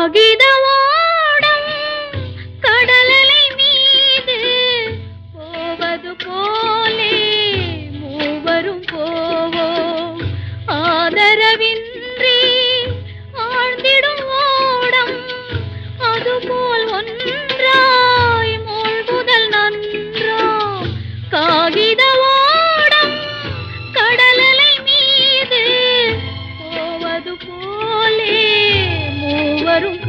காகித ஓடம் கடலலை மீது போவது போலே மூவரும் போவோம். ஆதரவின்றி ஆழ்ந்திடும் ஓடம் அதுபோல் ஒன்றாய் மூழ்குதல் நன்றாம். காகித ஓடம் கடலலை மீது போவது போலே மூவரும்